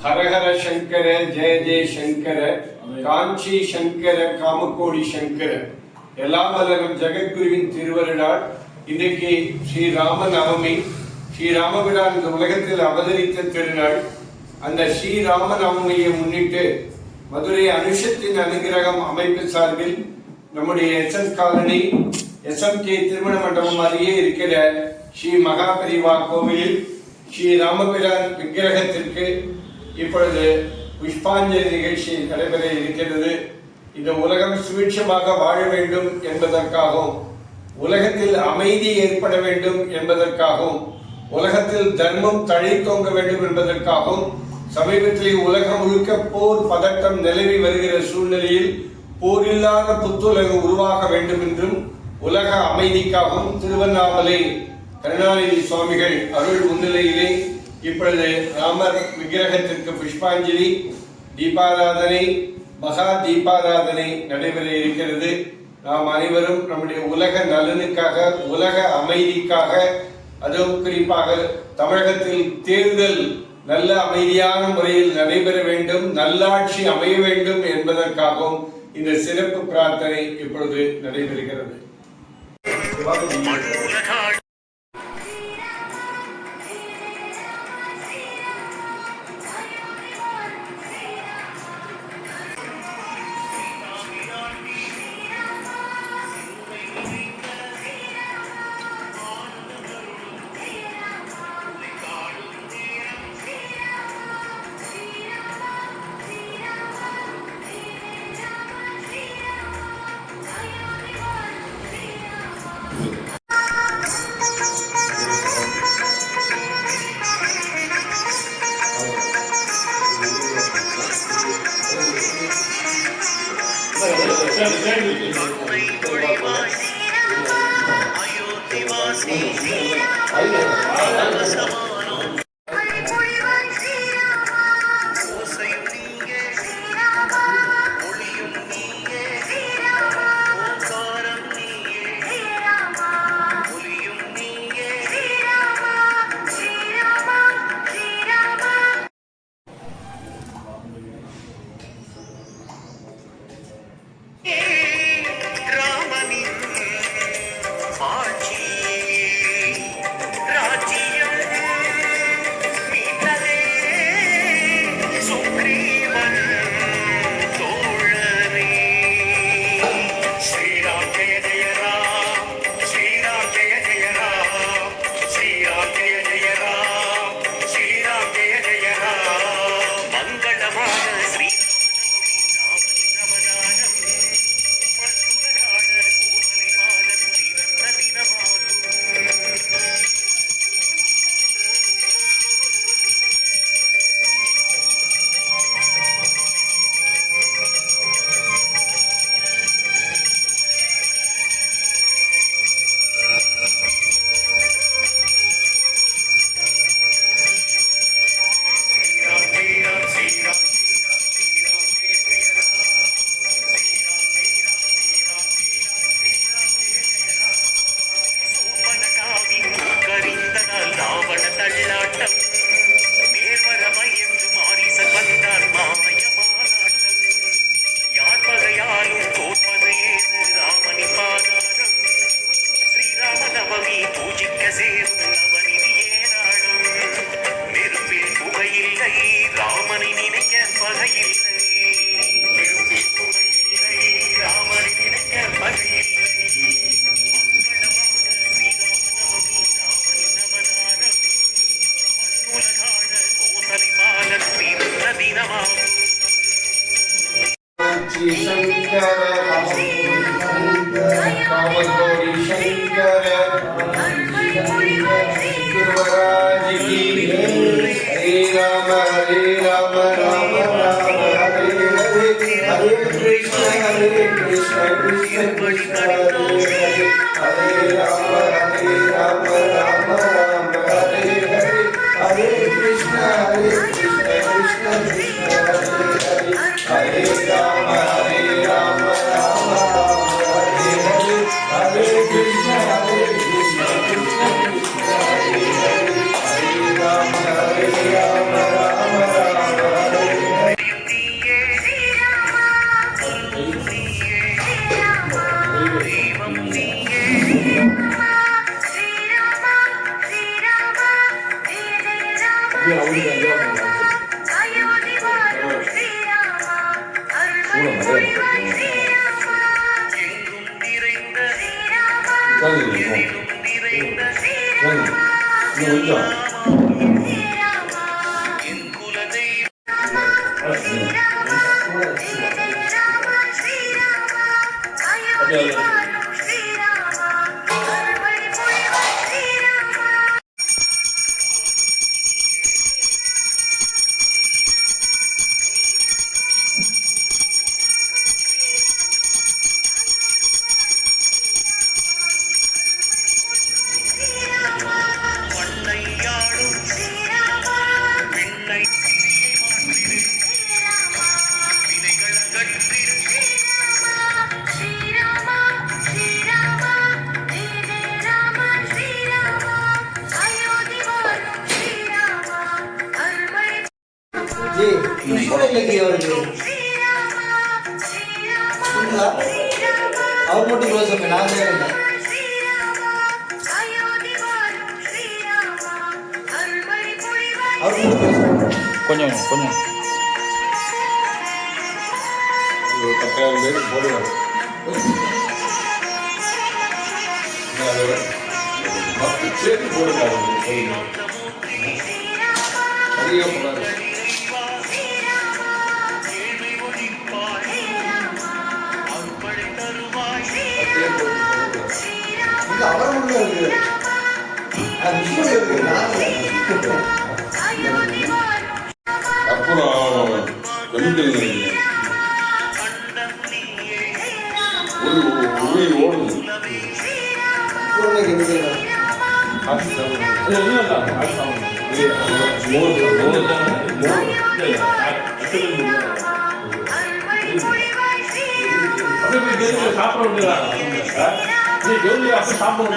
ஹரஹர சங்கர ஜெய ஜெய சங்கர காஞ்சி சங்கர காமகோடி சங்கர எல்லாம் வல்லரும் ஜெகத்குருவின் திருவருளால் இன்றைக்கு ஸ்ரீராம நவமி. ஸ்ரீராமபிரான் இந்த உலகத்தில் அவதரித்த திருநாள். அந்த ஸ்ரீராம நவமியை முன்னிட்டு மதுரை அனுஷத்தின் அனுகிரகம் அமைப்பு சார்பில் நம்முடைய எஸ்எஸ் காலனி SMK திருமண மண்டபம் அருகே இருக்கிற ஸ்ரீ மகாபரிவா கோவிலில் ஸ்ரீ ராமபிரான் விக்கிரகத்திற்கு இப்பொழுது புஷ்பாஞ்சலி நிகழ்ச்சி நடைபெற இருக்கிறது. இந்த உலகம் சுபிட்சமாக வாழ வேண்டும் என்பதற்காகவும், உலகத்தில் அமைதி ஏற்பட வேண்டும் என்பதற்காகவும், உலகத்தில் தர்மம் தழைத்தோங்க வேண்டும் என்பதற்காகவும், சமீபத்தில் உலகம் முழுக்க போர் பதட்டம் நிலவி வருகிற சூழ்நிலையில் போரில்லாத புத்துலகம் உருவாக வேண்டும் என்றும், உலக அமைதிக்காகவும் திருவண்ணாமலை கருணாநிதி சுவாமிகள் அருள் முன்னிலையிலே இப்பொழுது ராமர் விக்கிரகத்திற்கு புஷ்பாஞ்சலி, தீபாராதனை, மகா தீபாராதனை நடைபெற இருக்கிறது. நாம் அனைவரும் நம்முடைய உலக நலனுக்காக, உலக அமைதிக்காக, அதுவும் குறிப்பாக தமிழகத்தில் தேர்தல் நல்ல அமைதியான முறையில் நடைபெற வேண்டும், நல்லாட்சி அமைய வேண்டும் என்பதற்காகவும் இந்த சிறப்பு பிரார்த்தனை இப்பொழுது நடைபெறுகிறது. Hare Rama அவர் மட்டும் க்ளோஸ் அப் நான் கொஞ்சம் கொஞ்சம் 10,000 பேர் போடுவாங்க. சேர்த்து போடுங்க அதிகம் போடாது. அவர் மட்டும் இருக்கு அப்புறம் உயிர் ஓடுது. சாப்பிட